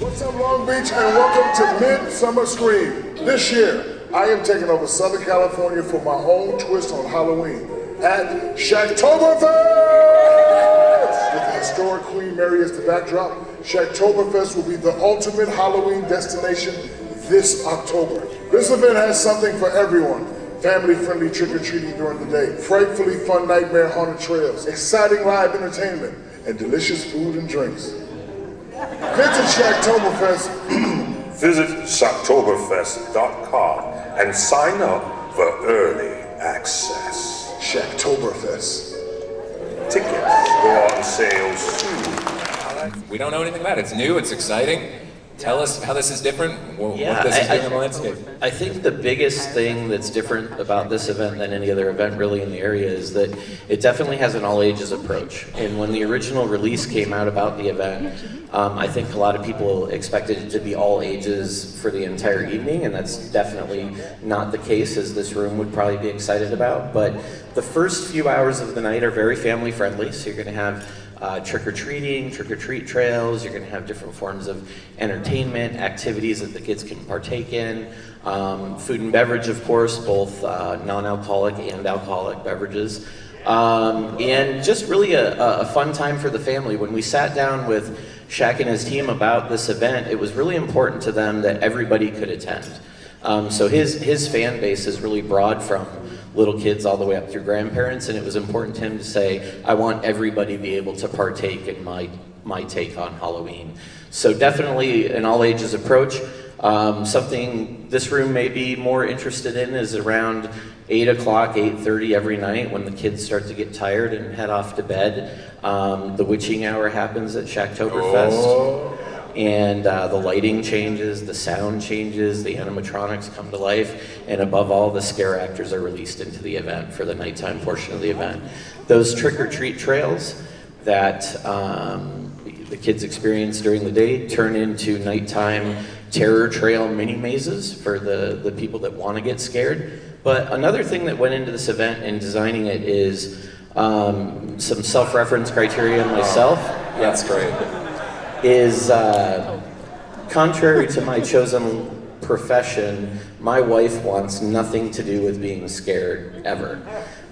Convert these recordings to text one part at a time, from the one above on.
What's up, Long Beach, and welcome to Midsummer Scream. This year, I am taking over Southern California for my own twist on Halloween at SHAQTOBERFEST! With the historic Queen Mary as the backdrop, SHAQTOBERFEST will be the ultimate Halloween destination this October. This event has something for everyone. Family-friendly trick-or-treating during the day, frightfully fun nightmare haunted trails, exciting live entertainment, and delicious food and drinks. Visit SHAQTOBERFEST. Visit SHAQTOBERFEST.com and sign up for early access. SHAQTOBERFEST. Tickets go on sale soon. We don't know anything about it. It's new, it's exciting. Tell us how this is different, what this is doing in the landscape. I think the biggest thing that's different about this event than any other event really in the area is that it definitely has an all ages approach. And when the original release came out about the event, I think a lot of people expected it to be all ages for the entire evening, and that's definitely not the case, as this room would probably be excited about. But the first few hours of the night are very family friendly, so you're going to have trick-or-treating, trick-or-treat trails. You're going to have different forms of entertainment, activities that the kids can partake in, food and beverage, of course, both non-alcoholic and alcoholic beverages, and just really a fun time for the family. When we sat down with Shaq and his team about this event, it was really important to them that everybody could attend. So his fan base is really broad, from little kids all the way up through grandparents, and it was important to him to say, I want everybody to be able to partake in my take on Halloween. So definitely an all ages approach. Something this room may be more interested in is around 8 o'clock, 8:30 every night, when the kids start to get tired and head off to bed. The witching hour happens at SHAQTOBERFEST. Oh. And the lighting changes, the sound changes, the animatronics come to life, and above all, the scare actors are released into the event for the nighttime portion of the event. Those trick-or-treat trails that the kids experience during the day turn into nighttime terror trail mini mazes for the people that want to get scared. But another thing that went into this event in designing it is some self-reference criteria myself. That's great. Is contrary to my chosen profession, my wife wants nothing to do with being scared ever.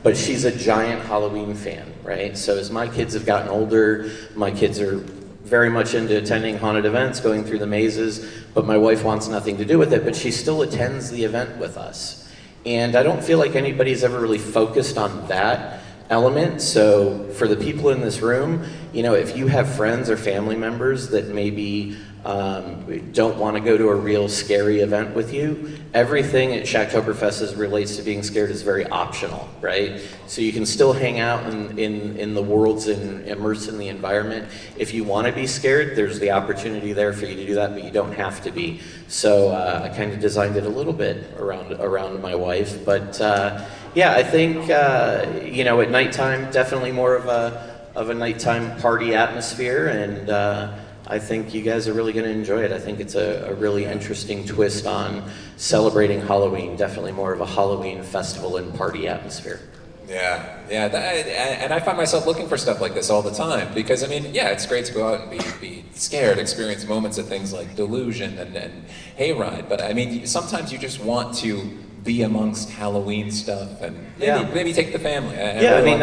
But she's a giant Halloween fan, right? So as my kids have gotten older, my kids are very much into attending haunted events, going through the mazes, but my wife wants nothing to do with it, but she still attends the event with us. And I don't feel like anybody's ever really focused on that element. So for the people in this room, you know, if you have friends or family members that maybe don't want to go to a real scary event with you, everything at SHAQTOBERFEST as relates to being scared is very optional, right? So you can still hang out in the worlds and immerse in the environment. If you want to be scared, there's the opportunity there for you to do that, but you don't have to be. So I kind of designed it a little bit around my wife, but yeah, I think you know, at nighttime, definitely more of a nighttime party atmosphere, and I think you guys are really going to enjoy it. I think it's a really interesting twist on celebrating Halloween. Definitely more of a Halloween festival and party atmosphere. Yeah, and I find myself looking for stuff like this all the time, because I mean, yeah, it's great to go out and be scared, experience moments of things like delusion and hayride, but I mean, sometimes you just want to be amongst Halloween stuff and maybe take the family. I mean,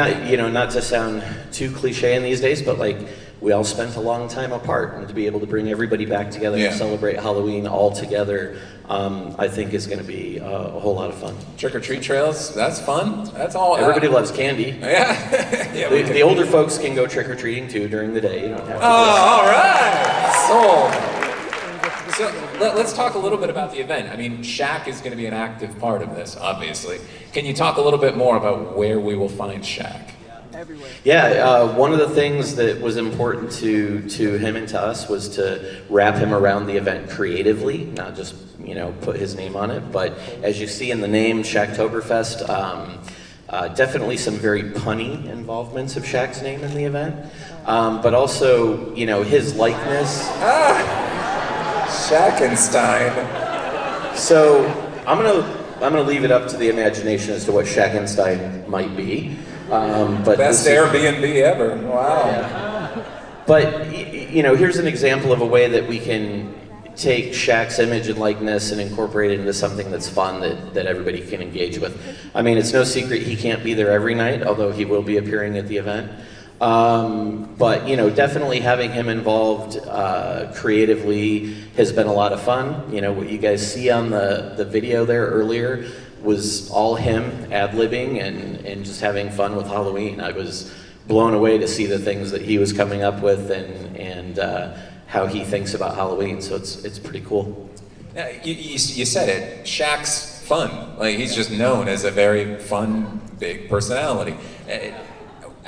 not to sound too cliche in these days, but like, we all spent a long time apart, and to be able to bring everybody back together and celebrate Halloween all together, I think is going to be a whole lot of fun. Trick-or-treat trails, that's fun. That's all. Everybody loves candy. Yeah. The older folks can go trick-or-treating too during the day. You don't have to. All right. Sold. So let's talk a little bit about the event. I mean, Shaq is going to be an active part of this, obviously. Can you talk a little bit more about where we will find Shaq? Yeah, one of the things that was important to him and to us was to wrap him around the event creatively, not just, you know, put his name on it. But as you see in the name, SHAQTOBERFEST, definitely some very punny involvements of Shaq's name in the event, but also, you know, his likeness. Shaqenstein. So I'm gonna leave it up to the imagination as to what Shaqenstein might be. But best Airbnb ever. Wow. Yeah. But you know, here's an example of a way that we can take Shaq's image and likeness and incorporate it into something that's fun that everybody can engage with. I mean, it's no secret he can't be there every night, although he will be appearing at the event. But you know, definitely having him involved creatively has been a lot of fun. You know, what you guys see on the video there earlier was all him ad-libbing and just having fun with Halloween. I was blown away to see the things that he was coming up with and how he thinks about Halloween. So it's pretty cool. Yeah, you said it. Shaq's fun. Like, he's just known as a very fun, big personality.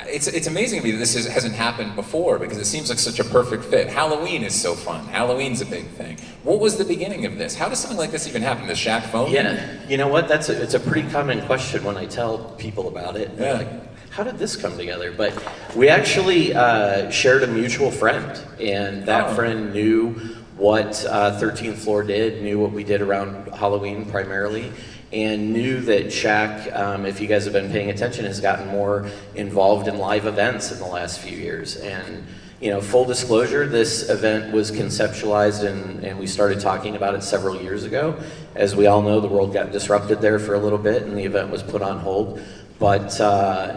It's amazing to me that this hasn't happened before, because it seems like such a perfect fit. Halloween is so fun. Halloween's a big thing. What was the beginning of this? How does something like this even happen? Does Shaq phone? Yeah, you know what? It's a pretty common question when I tell people about it. Yeah. Like, how did this come together? But we actually shared a mutual friend, and that friend knew what 13th Floor did, knew what we did around Halloween primarily, and knew that Shaq, if you guys have been paying attention, has gotten more involved in live events in the last few years. And you know, full disclosure, this event was conceptualized and we started talking about it several years ago. As we all know, the world got disrupted there for a little bit and the event was put on hold. But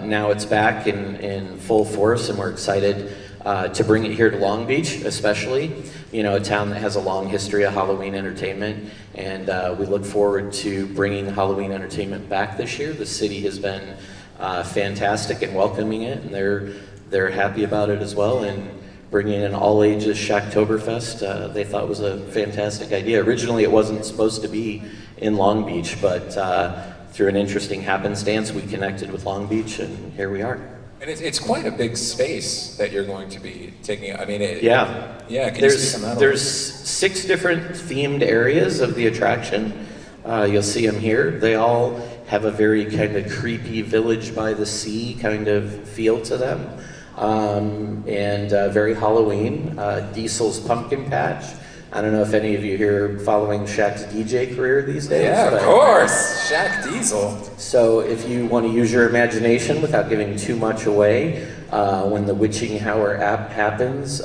now it's back in full force, and we're excited to bring it here to Long Beach, especially, you know, a town that has a long history of Halloween entertainment, and we look forward to bringing Halloween entertainment back this year. The city has been fantastic in welcoming it, and they're happy about it as well, and bringing in all ages SHAQTOBERFest, they thought was a fantastic idea. Originally it wasn't supposed to be in Long Beach, but through an interesting happenstance, we connected with Long Beach, and here we are. And it's quite a big space that you're going to be taking. I mean, yeah. Can you speak on that? There's 6 different themed areas of the attraction. You'll see them here. They all have a very kind of creepy village by the sea kind of feel to them, and very Halloween. Diesel's Pumpkin Patch. I don't know if any of you here are following Shaq's DJ career these days. Yeah, of course. Shaq Diesel. So if you want to use your imagination without giving too much away, when the witching hour app happens,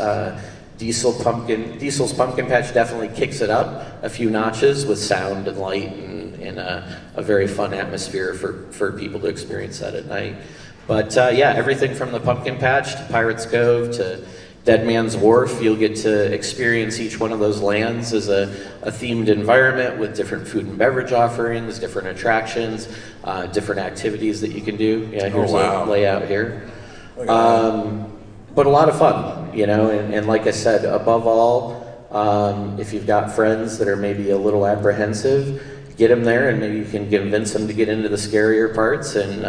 Diesel's Pumpkin Patch definitely kicks it up a few notches with sound and light and a very fun atmosphere for people to experience that at night. But yeah, everything from the Pumpkin Patch to Pirates Cove to Dead Man's Wharf, you'll get to experience each one of those lands as a themed environment with different food and beverage offerings, different attractions, different activities that you can do. Yeah, here's a layout here. But a lot of fun, you know, and like I said, above all, if you've got friends that are maybe a little apprehensive, get them there and maybe you can convince them to get into the scarier parts and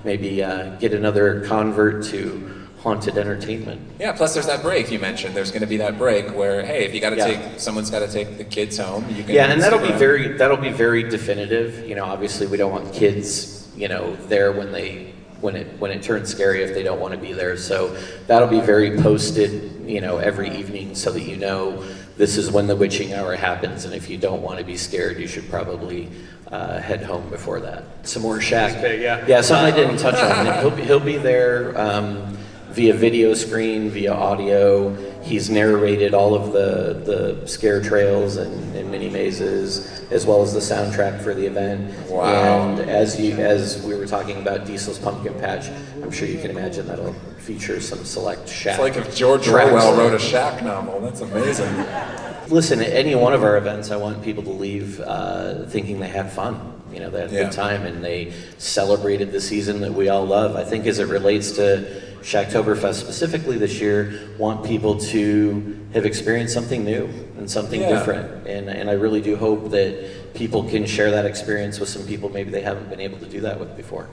maybe get another convert to haunted entertainment. Yeah, plus there's that break you mentioned. There's going to be that break where, hey, if you got to someone's got to take the kids home, you can. Yeah, and that'll be very definitive. You know, obviously we don't want kids, you know, there when it turns scary if they don't want to be there. So that'll be very posted, you know, every evening so that you know this is when the witching hour happens, and if you don't want to be scared, you should probably head home before that. Some more Shaq. Yeah, something I didn't touch on. He'll be there via video screen, via audio. He's narrated all of the scare trails and mini mazes, as well as the soundtrack for the event. Wow. And as we were talking about Diesel's Pumpkin Patch, I'm sure you can imagine that'll feature some select Shaq. It's like if George Orwell wrote a Shaq novel. That's amazing. Listen, at any one of our events, I want people to leave thinking they had fun. You know, they had a good time and they celebrated the season that we all love. I think as it relates to SHAQTOBERFest specifically this year, want people to have experienced something new and something different. And I really do hope that people can share that experience with some people maybe they haven't been able to do that with before.